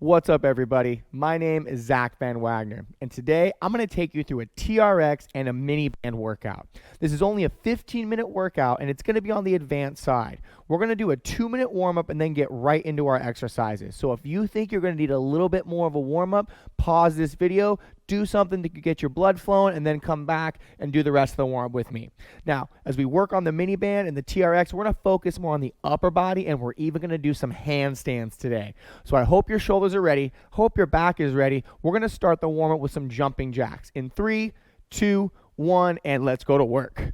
What's up, everybody? My name is Zack van Wagoner, and today I'm going to take you through a TRX and a mini band workout. This is only a 15-minute workout, and it's going to be on the advanced side. We're going to do a 2-minute warm-up and then get right into our exercises. So if you think you're going to need a little bit more of a warm-up, pause this video, do something to get your blood flowing, and then come back and do the rest of the warm-up with me. Now, as we work on the mini band and the TRX, we're going to focus more on the upper body, and we're even going to do some handstands today. So I hope your shoulders are ready. Hope your back is ready. We're going to start the warm-up with some jumping jacks. In 3, 2, 1, and let's go to work.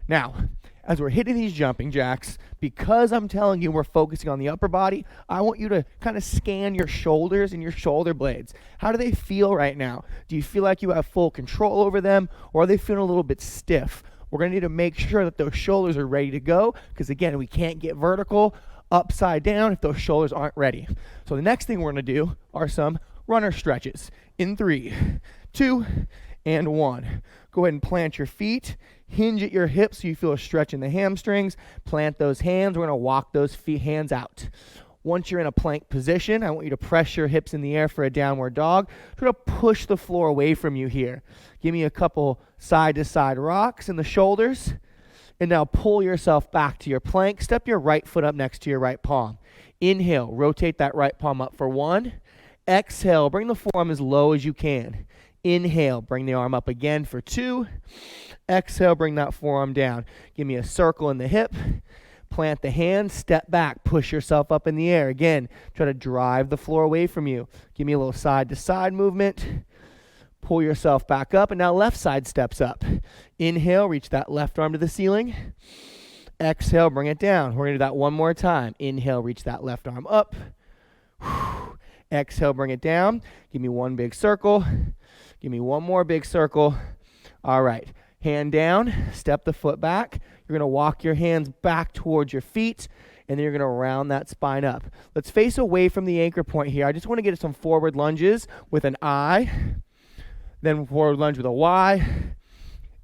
Now, as we're hitting these jumping jacks, because I'm telling you we're focusing on the upper body, I want you to kind of scan your shoulders and your shoulder blades. How do they feel right now? Do you feel like you have full control over them, or are they feeling a little bit stiff? We're going to need to make sure that those shoulders are ready to go, because again, we can't get vertical upside down if those shoulders aren't ready. So the next thing we're going to do are some runner stretches. In 3, 2, and 1. Go ahead and plant your feet. Hinge at your hips so you feel a stretch in the hamstrings. Plant those hands. We're going to walk those hands out. Once you're in a plank position, I want you to press your hips in the air for a downward dog. Try to push the floor away from you here. Give me a couple side-to-side rocks in the shoulders. And now pull yourself back to your plank. Step your right foot up next to your right palm. Inhale, rotate that right palm up for 1. Exhale, bring the forearm as low as you can. Inhale, bring the arm up again for 2. Exhale, bring that forearm down. Give me a circle in the hip. Plant the hand, step back, push yourself up in the air. Again, try to drive the floor away from you. Give me a little side-to-side movement. Pull yourself back up, and now left side steps up. Inhale, reach that left arm to the ceiling. Exhale, bring it down. We're going to do that one more time. Inhale, reach that left arm up. Exhale, bring it down. Give me one big circle. Give me one more big circle. All right. Hand down. Step the foot back. You're going to walk your hands back towards your feet, and then you're going to round that spine up. Let's face away from the anchor point here. I just want to get some forward lunges with an I, then forward lunge with a Y,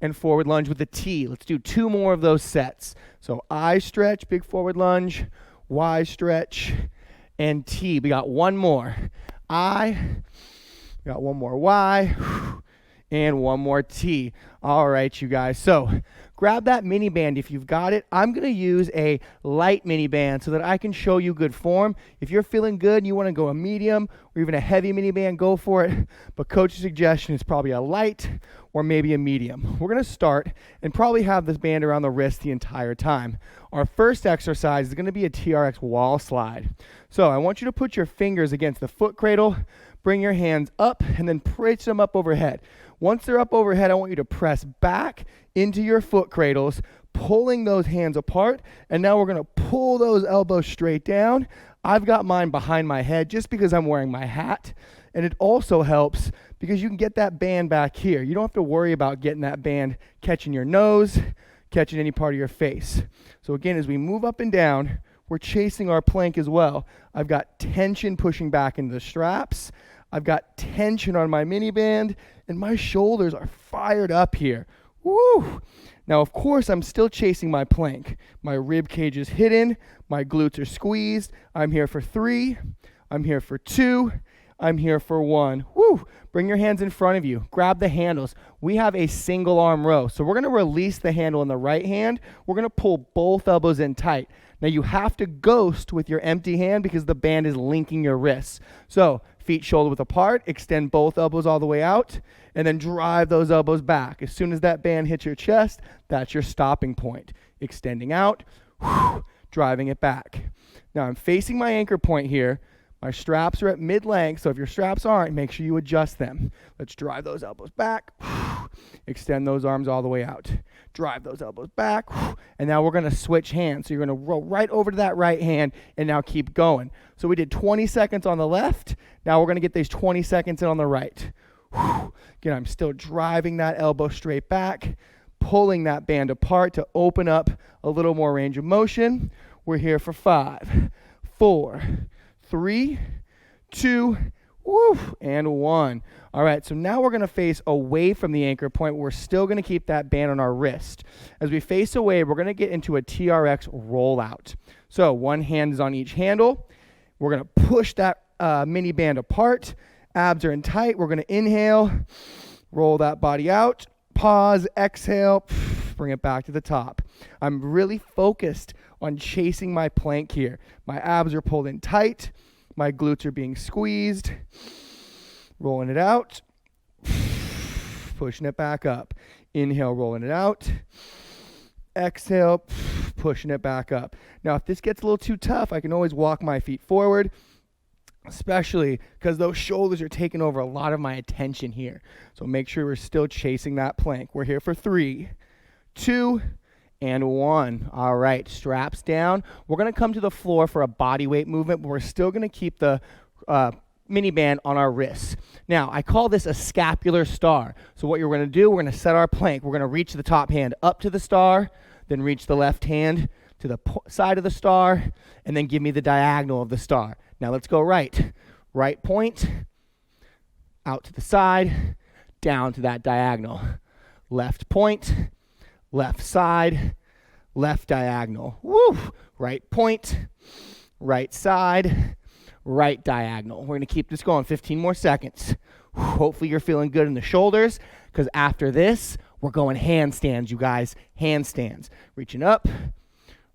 and forward lunge with a T. Let's do 2 more of those sets. So I stretch, big forward lunge, Y stretch, and T. We got one more. I, we got one more Y, and one more T. All right, you guys. So grab that mini band if you've got it. I'm going to use a light mini band so that I can show you good form. If you're feeling good and you want to go a medium or even a heavy mini band, go for it. But coach's suggestion is probably a light or maybe a medium. We're going to start and probably have this band around the wrist the entire time. Our first exercise is going to be a TRX wall slide. So I want you to put your fingers against the foot cradle, bring your hands up, and then pitch them up overhead. Once they're up overhead, I want you to press back into your foot cradles, pulling those hands apart, and now we're going to pull those elbows straight down. I've got mine behind my head just because I'm wearing my hat, and it also helps because you can get that band back here. You don't have to worry about getting that band catching your nose, catching any part of your face. So again, as we move up and down, we're chasing our plank as well. I've got tension pushing back into the straps. I've got tension on my mini band, and my shoulders are fired up here. Woo! Now, of course, I'm still chasing my plank. My rib cage is hidden. My glutes are squeezed. I'm here for 3. I'm here for 2. I'm here for 1. Woo! Bring your hands in front of you. Grab the handles. We have a single arm row. So we're going to release the handle in the right hand. We're going to pull both elbows in tight. Now you have to ghost with your empty hand because the band is linking your wrists. So feet shoulder width apart, extend both elbows all the way out, and then drive those elbows back. As soon as that band hits your chest, that's your stopping point. Extending out, driving it back. Now I'm facing my anchor point here. My straps are at mid-length, so if your straps aren't, make sure you adjust them. Let's drive those elbows back. Extend those arms all the way out. Drive those elbows back. And now we're going to switch hands. So you're going to roll right over to that right hand and now keep going. So we did 20 seconds on the left. Now we're going to get these 20 seconds in on the right. Again, I'm still driving that elbow straight back, pulling that band apart to open up a little more range of motion. We're here for 5, 4, 3, 2, and 1. All right, so now we're going to face away from the anchor point. We're still going to keep that band on our wrist. As we face away, we're going to get into a TRX rollout. So one hand is on each handle. We're going to push that mini band apart. Abs are in tight. We're going to inhale, roll that body out, pause, exhale, bring it back to the top. I'm really focused on chasing my plank here. My abs are pulled in tight. My glutes are being squeezed. Rolling it out, pushing it back up. Inhale, rolling it out. Exhale, pushing it back up. Now, if this gets a little too tough, I can always walk my feet forward, especially because those shoulders are taking over a lot of my attention here. So make sure we're still chasing that plank. We're here for 3, 2, and 1. All right, straps down. We're going to come to the floor for a body weight movement, but we're still going to keep the mini band on our wrists. Now, I call this a scapular star. So what you're going to do, we're going to set our plank. We're going to reach the top hand up to the star, then reach the left hand to the side of the star, and then give me the diagonal of the star. Now let's go right. Right point, out to the side, down to that diagonal. Left point, left side, left diagonal. Woo! Right point, right side, right diagonal. We're going to keep this going 15 more seconds. Hopefully you're feeling good in the shoulders, because after this, we're going handstands, you guys. Handstands. Reaching up,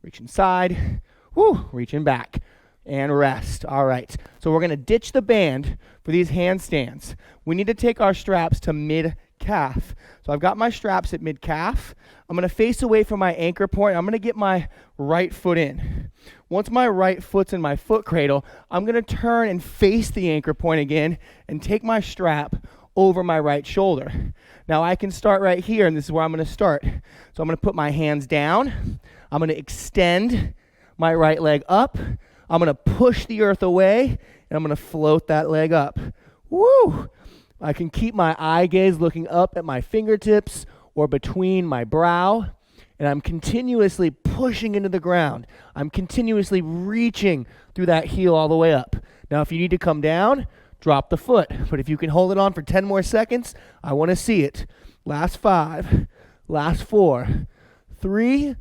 reaching side, reaching back, and rest. All right. So we're going to ditch the band for these handstands. We need to take our straps to mid-calf. So I've got my straps at mid-calf. I'm going to face away from my anchor point. I'm going to get my right foot in. Once my right foot's in my foot cradle, I'm going to turn and face the anchor point again and take my strap over my right shoulder. Now I can start right here, and this is where I'm going to start. So I'm going to put my hands down. I'm going to extend my right leg up. I'm going to push the earth away, and I'm going to float that leg up. Woo! I can keep my eye gaze looking up at my fingertips or between my brow, and I'm continuously pushing into the ground. I'm continuously reaching through that heel all the way up. Now, if you need to come down, drop the foot. But if you can hold it on for 10 more seconds, I want to see it. Last 5, last 4, 3,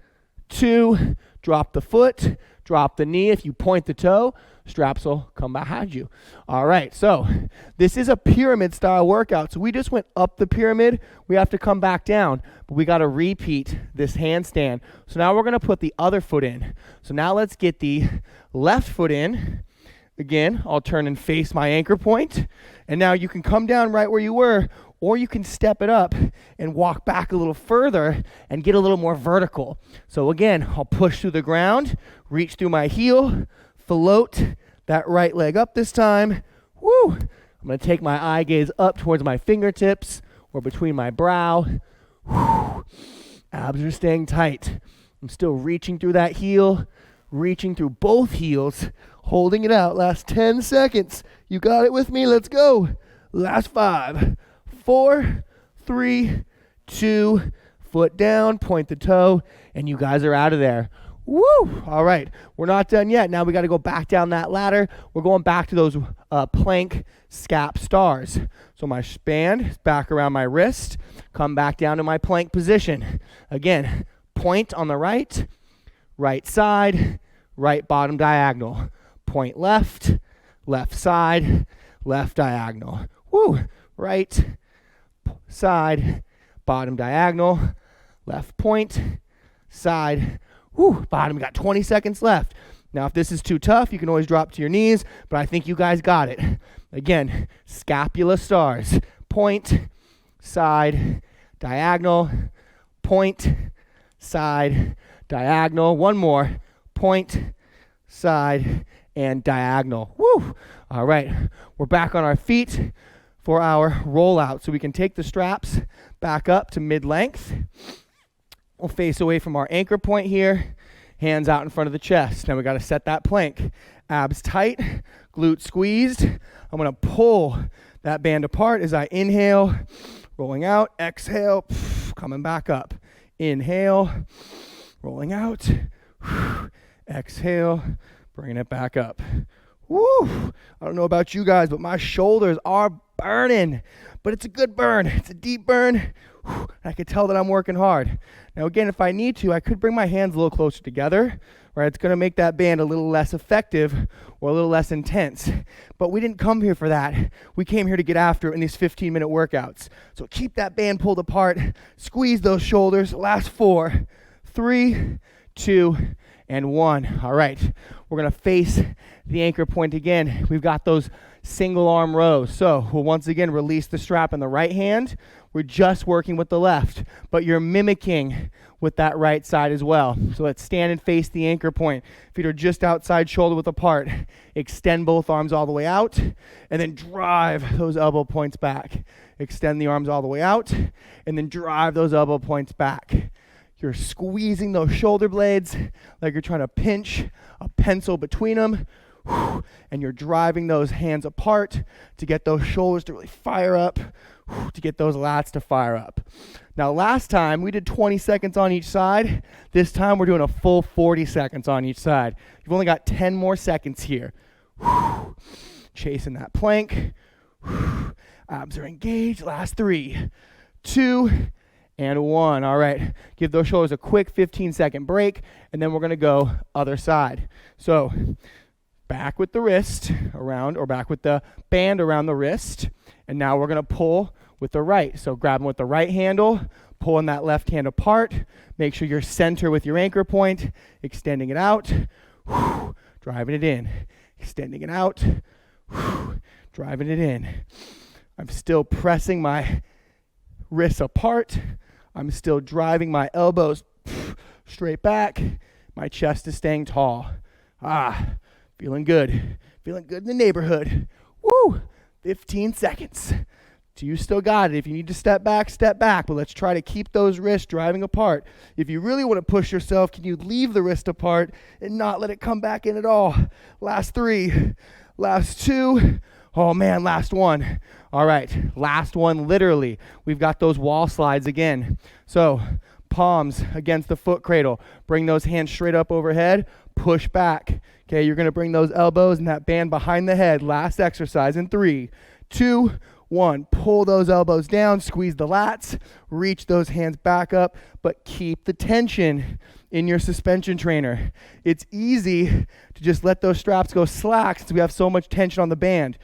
2, drop the foot, drop the knee. If you point the toe, straps will come behind you. All right, so this is a pyramid style workout. So we just went up the pyramid. We have to come back down, but we got to repeat this handstand. So now we're going to put the other foot in. So now let's get the left foot in. Again, I'll turn and face my anchor point. And now you can come down right where you were, or you can step it up and walk back a little further and get a little more vertical. So again, I'll push through the ground, reach through my heel, float that right leg up this time. Woo! I'm going to take my eye gaze up towards my fingertips or between my brow. Woo! Abs are staying tight. I'm still reaching through that heel, reaching through both heels, holding it out. Last 10 seconds. You got it with me? Let's go. Last 5, 4, 3, 2, foot down, point the toe, and you guys are out of there. Woo! All right, we're not done yet. Now we got to go back down that ladder. We're going back to those plank scap stars. So my band is back around my wrist. Come back down to my plank position. Again, point on the right, right side, right bottom diagonal. Point left, left side, left diagonal. Woo! Right side, bottom diagonal, left point, side, bottom. We got 20 seconds left. Now, if this is too tough, you can always drop to your knees, but I think you guys got it. Again, scapula stars. Point, side, diagonal, point, side, diagonal. One more. Point, side, and diagonal. Woo! All right, we're back on our feet for our rollout. So we can take the straps back up to mid-length. We'll face away from our anchor point here. Hands out in front of the chest. Now we got to set that plank. Abs tight, glutes squeezed. I'm going to pull that band apart as I inhale, rolling out, exhale, coming back up. Inhale, rolling out, exhale, bringing it back up. Woo! I don't know about you guys, but my shoulders are burning. But it's a good burn. It's a deep burn. I can tell that I'm working hard. Now again, if I need to, I could bring my hands a little closer together, right? It's going to make that band a little less effective or a little less intense. But we didn't come here for that. We came here to get after it in these 15-minute workouts. So keep that band pulled apart, squeeze those shoulders. Last 4, 3, 2, and 1. All right, we're going to face the anchor point again. We've got those single arm rows. So we'll once again release the strap in the right hand. We're just working with the left, but you're mimicking with that right side as well. So let's stand and face the anchor point. Feet are just outside shoulder width apart. Extend both arms all the way out, and then drive those elbow points back. Extend the arms all the way out, and then drive those elbow points back. You're squeezing those shoulder blades like you're trying to pinch a pencil between them, and you're driving those hands apart to get those shoulders to really fire up, to get those lats to fire up. Now, last time we did 20 seconds on each side. This time we're doing a full 40 seconds on each side. You've only got 10 more seconds here. Chasing that plank. Abs are engaged. Last 3, 2, and 1. All right, give those shoulders a quick 15-second break, and then we're going to go other side. So back with the wrist around, or back with the band around the wrist, and now we're going to pull with the right. So grabbing with the right handle, pulling that left hand apart. Make sure you're center with your anchor point, extending it out, driving it in, extending it out, driving it in. I'm still pressing my wrists apart. I'm still driving my elbows straight back. My chest is staying tall. Feeling good. Feeling good in the neighborhood. Woo! 15 seconds. So you still got it. If you need to step back, but let's try to keep those wrists driving apart. If you really want to push yourself, can you leave the wrist apart and not let it come back in at all? Last 3, last 2, oh man, last 1. All right, last one literally. We've got those wall slides again. So palms against the foot cradle. Bring those hands straight up overhead, push back. Okay, you're going to bring those elbows and that band behind the head. Last exercise in 3, 2, 1. Pull those elbows down, squeeze the lats, reach those hands back up, but keep the tension in your suspension trainer. It's easy to just let those straps go slack since we have so much tension on the band.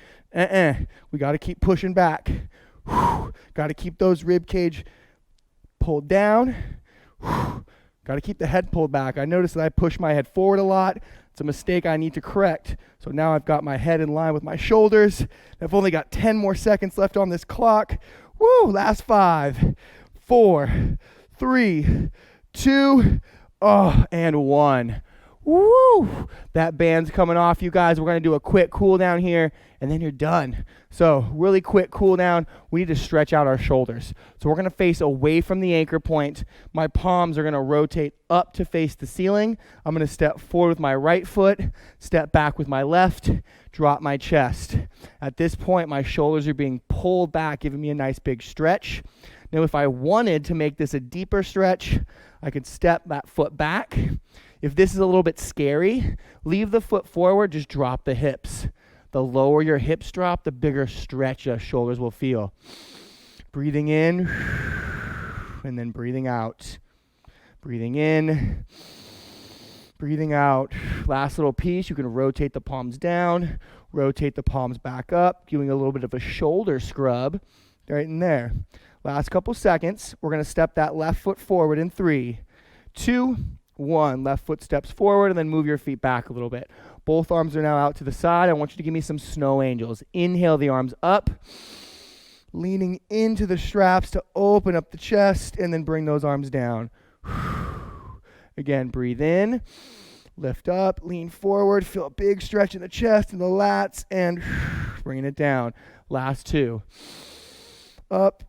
We got to keep pushing back. Got to keep those rib cage pulled down. Got to keep the head pulled back. I noticed that I push my head forward a lot. It's a mistake I need to correct. So now I've got my head in line with my shoulders. I've only got 10 more seconds left on this clock. Woo! Last 5, 4, 3, 2, and 1. Woo! That band's coming off, you guys. We're going to do a quick cool down here, and then you're done. So really quick cool down. We need to stretch out our shoulders. So we're going to face away from the anchor point. My palms are going to rotate up to face the ceiling. I'm going to step forward with my right foot, step back with my left, drop my chest. At this point, my shoulders are being pulled back, giving me a nice big stretch. Now, if I wanted to make this a deeper stretch, I could step that foot back. If this is a little bit scary, leave the foot forward, just drop the hips. The lower your hips drop, the bigger stretch your shoulders will feel. Breathing in, and then breathing out. Breathing in, breathing out. Last little piece, you can rotate the palms down, rotate the palms back up, doing a little bit of a shoulder scrub right in there. Last couple seconds, we're going to step that left foot forward in 3, 2, 1. Left foot steps forward, and then move your feet back a little bit. Both arms are now out to the side. I want you to give me some snow angels. Inhale the arms up, leaning into the straps to open up the chest, and then bring those arms down. Again, breathe in, lift up, lean forward, feel a big stretch in the chest and the lats, and bringing it down. Last 2. Up,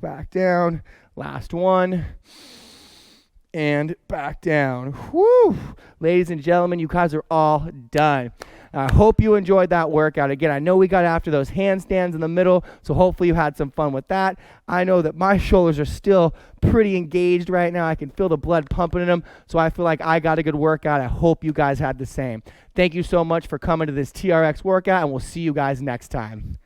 back down. Last 1. And back down. Woo! Ladies and gentlemen, you guys are all done. I hope you enjoyed that workout. Again, I know we got after those handstands in the middle, so hopefully you had some fun with that. I know that my shoulders are still pretty engaged right now. I can feel the blood pumping in them, so I feel like I got a good workout. I hope you guys had the same. Thank you so much for coming to this TRX workout, and we'll see you guys next time.